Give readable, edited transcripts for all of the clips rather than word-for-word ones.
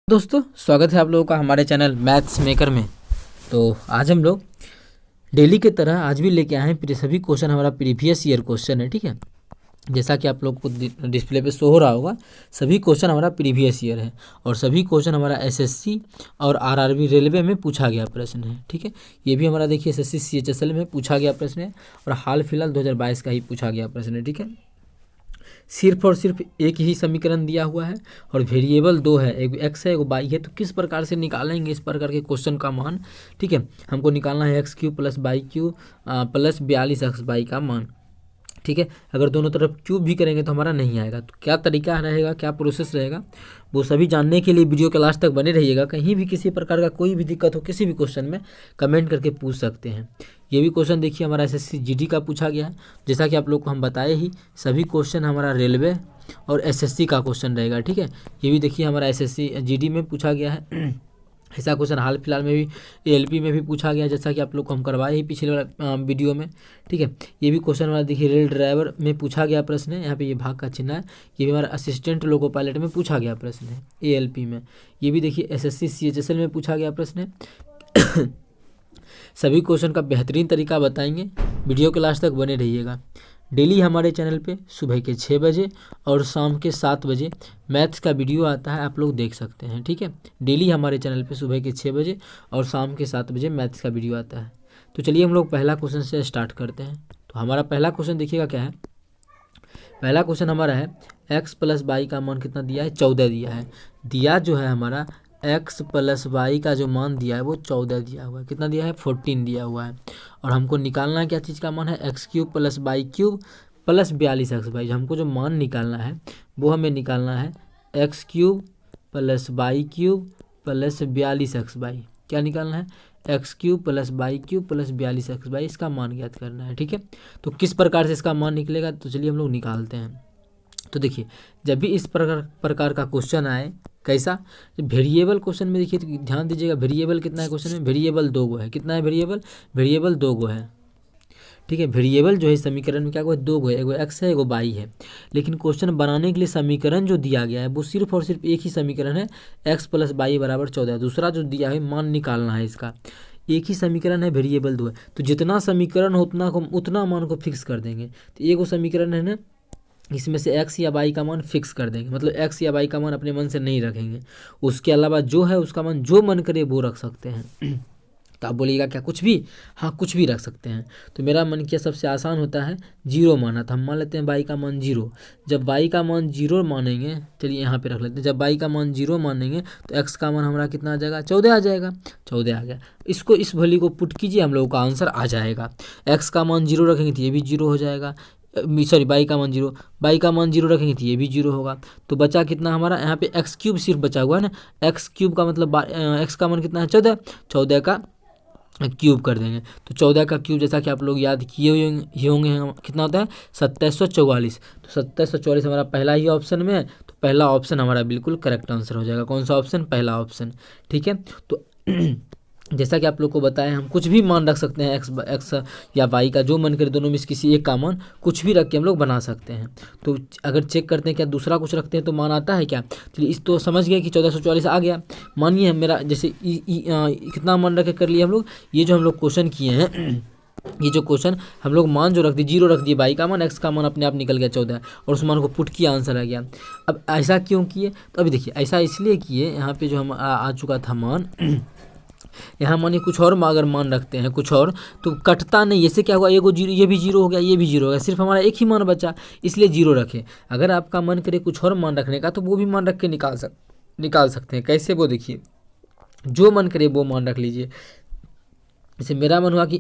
दोस्तों स्वागत है आप लोगों का हमारे चैनल मैथ्स मेकर में। तो आज हम लोग डेली की तरह आज भी लेके आए हैं सभी क्वेश्चन हमारा प्रीवियस ईयर क्वेश्चन है। ठीक है, जैसा कि आप लोग को डिस्प्ले पे शो हो रहा होगा, सभी क्वेश्चन हमारा प्रीवियस ईयर है और सभी क्वेश्चन हमारा एसएससी और आरआरबी रेलवे में पूछा गया प्रश्न है। ठीक है, ये भी हमारा देखिए एसएससी सीएचएसएल में पूछा गया प्रश्न है और हाल फिलहाल 2022 का ही पूछा गया प्रश्न है। ठीक है, सिर्फ और सिर्फ एक ही समीकरण दिया हुआ है और वेरिएबल दो है, एक एक्स है एक वाई है। तो किस प्रकार से निकालेंगे इस प्रकार के क्वेश्चन का मान। ठीक है, हमको निकालना है x cube plus y cube plus 42 x y का मान। ठीक है, अगर दोनों तरफ क्यूब भी करेंगे तो हमारा नहीं आएगा। तो क्या तरीका रहेगा, क्या प्रोसेस रहेगा, वो सभी जानने के लिए वीडियो के लास्ट तक बने रहिएगा। कहीं भी किसी प्रकार का कोई भी दिक्कत हो किसी भी क्वेश्चन में कमेंट करके पूछ सकते हैं। ये भी क्वेश्चन देखिए हमारा एसएससी जीडी का पूछा गया है। जैसा कि आप लोग को हम बताए ही, सभी क्वेश्चन हमारा रेलवे और एसएससी का क्वेश्चन रहेगा। ठीक है, ये भी देखिए हमारा एसएससी जीडी में पूछा गया है। ऐसा क्वेश्चन हाल फिलहाल में भी एलपी में भी पूछा गया, जैसा कि आप लोग को हम करवाए ही पिछले वाला वीडियो में। ठीक है, ये भी क्वेश्चन हमारा देखिए रेल ड्राइवर में पूछा गया प्रश्न है। यहाँ पे ये भाग का चिन्ह है, ये भी हमारा असिस्टेंट लोको पायलट में पूछा गया प्रश्न है एएलपी में। ये भी देखिए एसएससी सीएचएसएल में पूछा गया प्रश्न है। सभी क्वेश्चन का बेहतरीन तरीका बताएंगे, वीडियो के लास्ट तक बने रहिएगा। डेली हमारे चैनल पे सुबह के 6 बजे और शाम के 7 बजे मैथ्स का वीडियो आता है, आप लोग देख सकते हैं। ठीक है, डेली हमारे चैनल पे सुबह के 6 बजे और शाम के 7 बजे मैथ्स का वीडियो आता है। तो चलिए हम लोग पहला क्वेश्चन से स्टार्ट करते हैं। तो हमारा पहला क्वेश्चन देखिएगा क्या है। पहला क्वेश्चन हमारा है एक्स प्लस वाई का मान कितना दिया है, 14 दिया है। दिया जो है हमारा एक्स प्लस वाई का जो मान दिया है वो 14 दिया हुआ है। कितना दिया है, 14 दिया हुआ है। और हमको निकालना है क्या चीज़ का मान है, x cube plus y cube plus 42 x y. हमको जो मान निकालना है वो हमें निकालना है x cube plus y cube plus 42 x y. क्या निकालना है, x cube plus y cube plus 42 x y, इसका मान ज्ञात करना है। ठीक है, तो किस प्रकार से इसका मान निकलेगा, तो चलिए हम लोग निकालते हैं। तो देखिए जब भी इस प्रकार का क्वेश्चन आए, कैसा, वेरिएबल क्वेश्चन में देखिए तो ध्यान दीजिएगा, वेरिएबल कितना है क्वेश्चन में, वेरिएबल 2 गो है। कितना है वेरिएबल, वेरिएबल 2 गो है। ठीक है, वेरिएबल जो है समीकरण में क्या है, 2 गो है, एगो एक्स है एगो वाई है। लेकिन क्वेश्चन बनाने के लिए समीकरण जो दिया गया है वो सिर्फ और सिर्फ एक ही समीकरण है, एक्स प्लस वाई बराबर 14। दूसरा जो दिया है मान निकालना है इसका, एक ही समीकरण है, वेरिएबल 2 है। तो जितना समीकरण हो उतना मान को फिक्स कर देंगे। तो एगो समीकरण है ना, इसमें से एक्स या वाई का मान फिक्स कर देंगे, मतलब एक्स या वाई का मान अपने मन से नहीं रखेंगे। उसके अलावा जो है उसका मान जो मन करे वो रख सकते हैं। तो आप बोलिएगा क्या कुछ भी, हाँ कुछ भी रख सकते हैं। तो मेरा मन किया सबसे आसान होता है 0 माना था, हम मान लेते हैं वाई का मान 0। जब वाई का मान 0 मानेंगे, चलिए यहाँ पे रख लेते हैं, जब वाई का मान 0 मानेंगे तो एक्स का मान हमारा कितना आ जाएगा, 14 आ जाएगा। 14 आ गया, इसको इस वैल्यू को पुट कीजिए, हम लोगों का आंसर आ जाएगा। एक्स का मान 0 रखेंगे तो ये भी 0 हो जाएगा, सॉरी वाई का मान 0, वाई का मान 0 रखेंगे तो ये भी 0 होगा। तो बचा कितना हमारा, यहाँ पे एक्स क्यूब सिर्फ बचा हुआ है ना, एक्स क्यूब का मतलब एक्स का मान कितना है, 14, 14 का क्यूब कर देंगे। तो 14 का क्यूब जैसा कि आप लोग याद किए ही होंगे, कितना होता है 2744। तो 2744 हमारा पहला ही ऑप्शन में है, तो पहला ऑप्शन हमारा बिल्कुल करेक्ट आंसर हो जाएगा। कौन सा ऑप्शन, पहला ऑप्शन। ठीक है, तो जैसा कि आप लोग को बताया, हम कुछ भी मान रख सकते हैं, एक्स या वाई का जो मन करे, दोनों में से किसी एक का मान कुछ भी रख के हम लोग बना सकते हैं। तो अगर चेक करते हैं क्या दूसरा कुछ रखते हैं तो मान आता है क्या, चलिए इस तो समझ गए कि 1444 आ गया। मानिए मेरा जैसे कितना मान रख के कर लिए हम लोग, ये जो हम लोग क्वेश्चन किए हैं, ये जो क्वेश्चन हम लोग मान जो रख दिए, 0 रख दिए, वाई का मान, एक्स का मान अपने आप निकल गया 14 और उस मान को पुट किया, आंसर आ गया। अब ऐसा क्यों किए, तो अभी देखिए ऐसा इसलिए किए, यहाँ पे जो हम आ चुका था मान, यहाँ मानिए कुछ और अगर मान रखते हैं कुछ और तो कटता नहीं। ऐसे क्या हुआ, ये 0, ये भी 0 हो गया, ये भी 0 हो गया, सिर्फ हमारा एक ही मान बचा, इसलिए 0 रखे। अगर आपका मन करे कुछ और मान रखने का तो वो भी मान रख के निकाल सकते हैं। कैसे, वो देखिए, जो मन करे वो मान रख लीजिए। जैसे मेरा मन हुआ कि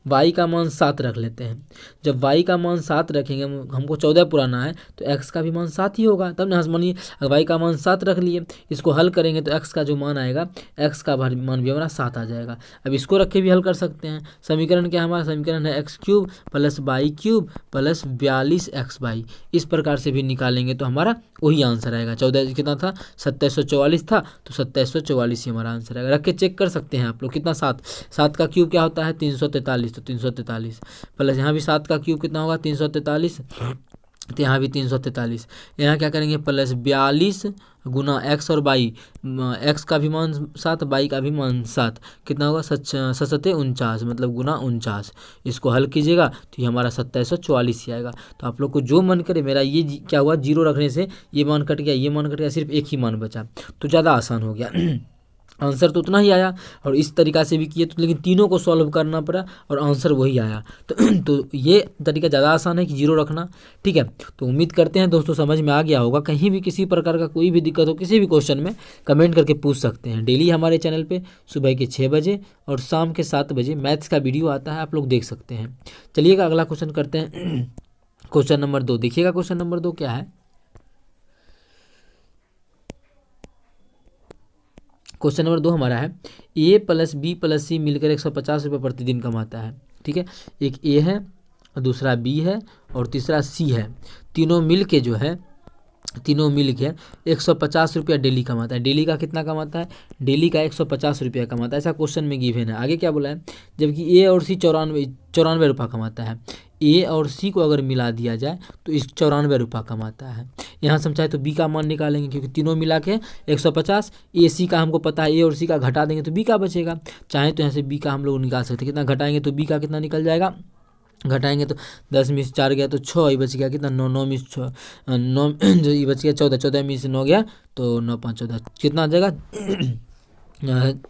y का मान 7 रख लेते हैं। जब y का मान 7 रखेंगे, हमको 14 पुराना है तो x का भी मान 7 ही होगा, तब ना मानिए y का मान 7 रख लिए, इसको हल करेंगे तो x का जो मान आएगा, x का मान भी हमारा 7 आ जाएगा। अब इसको रख के भी हल कर सकते हैं। समीकरण क्या हमारा, समीकरण है x cube plus y cube plus 42 x y. इस प्रकार से भी निकालेंगे तो हमारा वही आंसर आएगा। 14 कितना था, 2744 था, तो 2744 ही हमारा आंसर आएगा। रख के चेक कर सकते हैं आप लोग, कितना 7 का क्यूब क्या होता है, 343, तो 343 प्लस यहाँ भी 7 का क्यूब कितना होगा, 343 तो यहाँ भी 343। यहाँ क्या करेंगे +42 गुना x और y, x का भी मान 7, y का भी मान 7, कितना होगा 7×7 = 49, मतलब गुना 49। इसको हल कीजिएगा तो ये हमारा 2744 ही आएगा। तो आप लोग को जो मन करे, मेरा ये क्या हुआ, जीरो रखने से ये मान कट गया, ये मान कट गया, सिर्फ एक ही मान बचा, तो ज़्यादा आसान हो गया। आंसर तो उतना ही आया, और इस तरीक़ा से भी किए तो, लेकिन तीनों को सॉल्व करना पड़ा और आंसर वही आया। तो ये तरीका ज़्यादा आसान है कि जीरो रखना, ठीक है। तो उम्मीद करते हैं दोस्तों समझ में आ गया होगा। कहीं भी किसी प्रकार का कोई भी दिक्कत हो किसी भी क्वेश्चन में, कमेंट करके पूछ सकते हैं। डेली हमारे चैनल पे सुबह के 6 बजे और शाम के 7 बजे मैथ्स का वीडियो आता है, आप लोग देख सकते हैं। चलिएगा अगला क्वेश्चन करते हैं। क्वेश्चन नंबर 2 देखिएगा। क्वेश्चन नंबर 2 क्या है? क्वेश्चन नंबर 2 हमारा है a + b + c मिलकर 150 रुपये प्रतिदिन कमाता है, ठीक है। एक a है, दूसरा b है और तीसरा c है। तीनों मिल के 150 रुपया डेली कमाता है। डेली का कितना कमाता है? डेली का 150 रुपया कमाता है, ऐसा क्वेश्चन में गिवन है। आगे क्या बोला है? जबकि ए और सी 94 रुपया कमाता है। ए और सी को अगर मिला दिया जाए तो इस 94 रुपया कमाता है। यहाँ से हम चाहे तो बी का मान निकालेंगे, क्योंकि तीनों मिला के 150, ए सी का हमको पता है, ए और सी का घटा देंगे तो बी का बचेगा। चाहे तो यहाँ से बी का हम लोग निकाल सकते हैं। कितना घटाएंगे तो बी का कितना निकल जाएगा? घटाएंगे तो 10 में से 4 गया तो 6, ये बच गया कितना 9, 9 में से 6 9 जो ये बच गया 14, 14 में से 9 गया तो 9 5 14, कितना आ जाएगा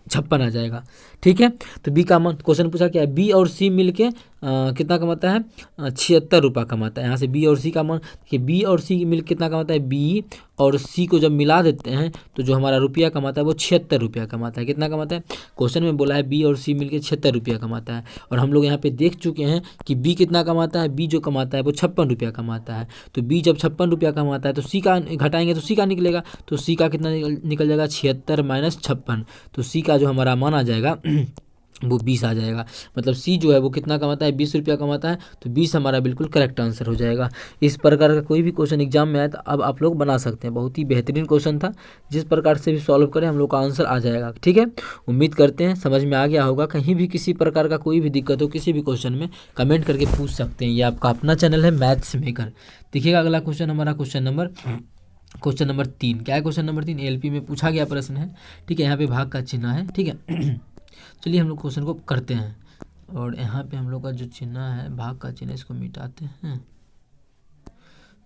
56 आ जाएगा, ठीक है। तो बी का मान, क्वेश्चन पूछा क्या है? बी और सी मिलके कितना कमाता है? 76 रुपया कमाता है। यहाँ से बी और सी का मान देखिए, बी और सी मिल कितना कमाता है? बी और सी को जब मिला देते हैं तो जो हमारा रुपया कमाता है वो 76 रुपया कमाता है। कितना कमाता है? क्वेश्चन में बोला है बी और सी मिलके 76 रुपया कमाता है, और हम लोग यहाँ पे देख चुके हैं कि बी कितना कमाता है। बी जो कमाता है वो 56 रुपया कमाता है। तो बी जब 56 रुपया कमाता है तो सी का घटाएंगे तो सी का निकलेगा, तो सी का कितना निकल जाएगा? 76 - 56। तो सी का जो हमारा मान आ जाएगा वो 20 आ जाएगा। मतलब सी जो है वो कितना कमाता है? 20 रुपया कमाता है। तो 20 हमारा बिल्कुल करेक्ट आंसर हो जाएगा। इस प्रकार का कोई भी क्वेश्चन एग्जाम में आए तो अब आप लोग बना सकते हैं। बहुत ही बेहतरीन क्वेश्चन था, जिस प्रकार से भी सॉल्व करें हम लोग का आंसर आ जाएगा, ठीक है। उम्मीद करते हैं समझ में आ गया होगा। कहीं भी किसी प्रकार का कोई भी दिक्कत हो किसी भी क्वेश्चन में, कमेंट करके पूछ सकते हैं। ये आपका अपना चैनल है मैथ्स मेकर। देखिएगा अगला क्वेश्चन हमारा क्वेश्चन नंबर 3। क्या है क्वेश्चन नंबर 3? एलपी में पूछा गया प्रश्न है, ठीक है। यहाँ पे भाग का चिन्ह है, ठीक है। चलिए हम लोग क्वेश्चन को करते हैं, और यहाँ पे हम लोग का जो चिन्ह है भाग का चिन्ह, इसको मिटाते हैं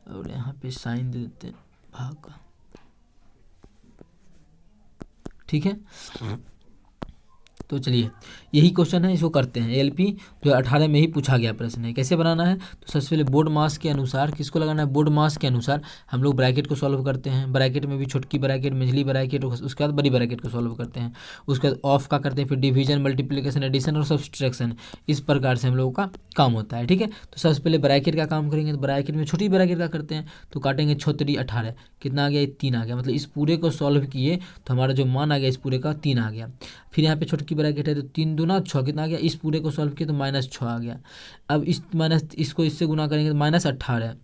और यहाँ पे साइन दे देते हैं भाग का, ठीक है। तो चलिए यही क्वेश्चन है, इसको करते हैं। एलपी 2018 में ही पूछा गया प्रश्न है। कैसे बनाना है? तो सबसे पहले बोर्ड मास के अनुसार, किसको लगाना है? बोर्ड मास के अनुसार हम लोग ब्रैकेट को सॉल्व करते हैं। ब्रैकेट में भी छोटकी ब्रैकेट, मझली ब्रैकेट, उसके बाद बड़ी ब्रैकेट को सॉल्व करते हैं। उसके बाद ऑफ का करते हैं, फिर डिवीजन, मल्टीप्लिकेशन, एडिशन और सब्सट्रैक्शन। इस प्रकार से हम लोगों का काम होता है, ठीक है। तो सबसे पहले ब्रैकेट का काम करेंगे। तो ब्रैकेट में छोटी ब्रैकेट का करते हैं, तो काटेंगे 6 × 3 = 18, कितना आ गया? 3 आ गया। मतलब इस पूरे को सॉल्व किए तो हमारा जो मान आ गया इस पूरे का 3 आ गया। फिर यहाँ पे छोटकी ब्रैकेट है तो 3 दूना 6, कितना आ गया? इस पूरे को सॉल्व किया तो -6 आ गया। अब इसको इससे गुना करेंगे तो -18,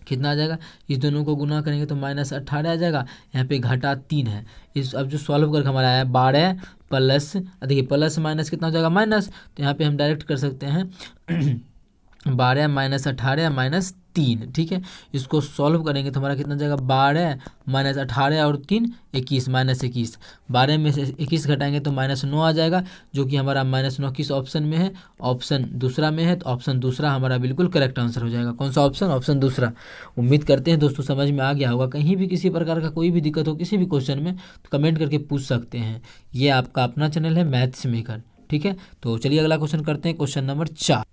कितना आ जाएगा? इस दोनों को गुना करेंगे तो -18 आ जाएगा। यहाँ पे घटा 3 है। इस अब जो सॉल्व करके हमारा आया 12 प्लस, देखिए प्लस माइनस कितना हो जाएगा? माइनस। तो यहाँ पे हम डायरेक्ट कर सकते हैं 12 - 18 - 3, ठीक है। इसको सॉल्व करेंगे तो हमारा कितना जाएगा? 12 - 18 और 3 21, -21। 12 में से 21 घटाएंगे तो -9 आ जाएगा, जो कि हमारा -9 किस ऑप्शन में है? ऑप्शन दूसरा में है। तो ऑप्शन दूसरा हमारा बिल्कुल करेक्ट आंसर हो जाएगा। कौन सा ऑप्शन? ऑप्शन दूसरा। उम्मीद करते हैं दोस्तों समझ में आ गया होगा। कहीं भी किसी प्रकार का कोई भी दिक्कत हो किसी भी क्वेश्चन में तो कमेंट करके पूछ सकते हैं। ये आपका अपना चैनल है मैथ्स मेकर, ठीक है। तो चलिए अगला क्वेश्चन करते हैं, क्वेश्चन नंबर 4।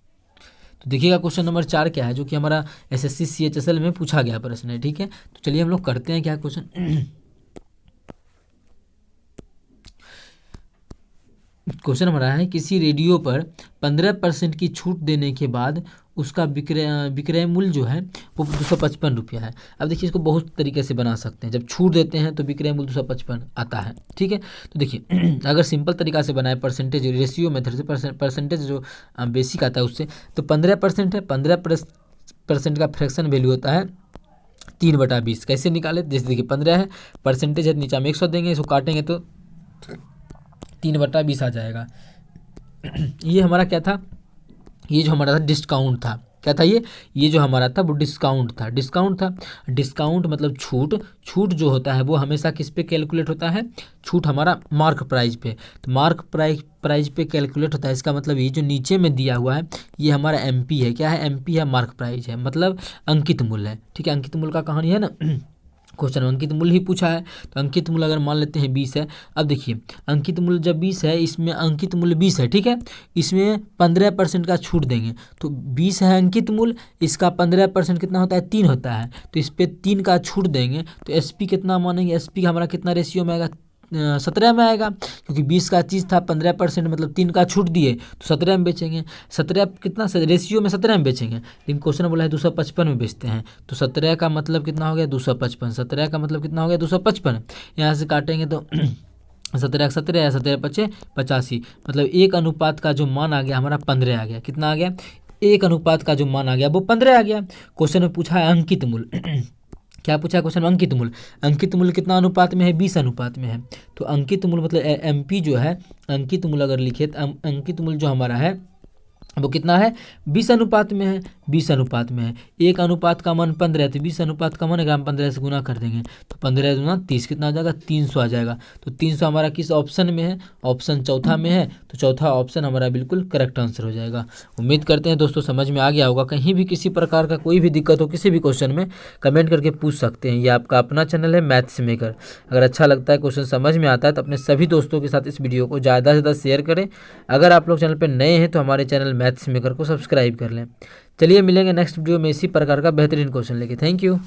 तो देखिएगा क्वेश्चन नंबर 4 क्या है, जो कि हमारा एसएससी सीएचएसएल में पूछा गया प्रश्न है, ठीक है। तो चलिए हम लोग करते हैं क्या क्वेश्चन। क्वेश्चन हमारा है किसी रेडियो पर 15% की छूट देने के बाद उसका विक्रय मूल्य जो है वो 255 रुपया है। अब देखिए इसको बहुत तरीके से बना सकते हैं। जब छूट देते हैं तो विक्रय मूल्य 255 आता है, ठीक है। तो देखिए अगर सिंपल तरीका से बनाए, परसेंटेज रेशियो मेथड से, परसेंटेज जो बेसिक आता है उससे, तो 15% है। 15% का फ्रैक्शन वैल्यू होता है 3/20। कैसे निकाले? जैसे देखिए 15 है, परसेंटेज है, नीचे हम 100 देंगे, इसको काटेंगे तो 3/20 आ जाएगा। ये हमारा क्या था? ये जो हमारा था डिस्काउंट था, क्या था ये जो हमारा था वो डिस्काउंट था। डिस्काउंट मतलब छूट जो होता है वो हमेशा किस पे कैलकुलेट होता है, छूट हमारा मार्क प्राइस पे, तो मार्क प्राइस पे कैलकुलेट होता है। इसका मतलब ये जो नीचे में दिया हुआ है ये हमारा एमपी है, क्या है, एमपी है, मार्क प्राइस है, मतलब अंकित मूल्य है, ठीक है। अंकित मूल्य का कहानी है ना क्वेश्चन में अंकित मूल्य ही पूछा है, तो अंकित मूल्य अगर मान लेते हैं 20 है। अब देखिए अंकित मूल्य जब 20 है, इसमें अंकित मूल्य 20 है, ठीक है, इसमें 15% का छूट देंगे, तो 20 है अंकित मूल्य, इसका 15% कितना होता है, 3 होता है, तो इस पर 3 का छूट देंगे, तो एसपी कितना मानेंगे, एसपी हमारा कितना रेशियो में आएगा, 17 में आएगा, क्योंकि 20 का चीज़ था, 15% मतलब 3 का छूट दिए तो 17 में बेचेंगे। 17 कितना रेशियो में 17 में बेचेंगे, लेकिन क्वेश्चन बोला है 255 में बेचते हैं, तो 17 का मतलब कितना हो गया, 255, 17 का मतलब कितना हो गया, 255, यहाँ से काटेंगे तो 17 17 या 17 पचे 85, मतलब 1 अनुपात का जो मान आ गया हमारा 15 आ गया, कितना आ गया, 1 अनुपात का जो मान आ गया वो 15 आ गया। क्वेश्चन में पूछा है अंकित मूल्य क्या पूछा है क्वेश्चन में, अंकित मूल्य कितना अनुपात में है, 20 अनुपात में है, तो अंकित मूल्य मतलब एमपी जो है, अंकित मूल्य अगर लिखे तो अंकित मूल्य जो हमारा है वो कितना है, 20 अनुपात में है, 20 अनुपात में है, 1 अनुपात का मान 15 है, तो 20 अनुपात का मान अगर हम 15 से गुना कर देंगे तो 15 गुना 30 कितना आ जाएगा, 300 आ जाएगा। तो 300 हमारा किस ऑप्शन में है, ऑप्शन चौथा में है, तो चौथा ऑप्शन हमारा बिल्कुल करेक्ट आंसर हो जाएगा। उम्मीद करते हैं दोस्तों समझ में आ गया होगा। कहीं भी किसी प्रकार का कोई भी दिक्कत हो किसी भी क्वेश्चन में कमेंट करके पूछ सकते हैं। ये आपका अपना चैनल है मैथ्स मेकर। अगर अच्छा लगता है, क्वेश्चन समझ में आता है तो अपने सभी दोस्तों के साथ इस वीडियो को ज़्यादा से ज़्यादा शेयर करें। अगर आप लोग चैनल पर नए हैं तो हमारे चैनल मैथ्स मेकर को सब्सक्राइब कर लें। चलिए मिलेंगे नेक्स्ट वीडियो में इसी प्रकार का बेहतरीन क्वेश्चन लेके। Thank you.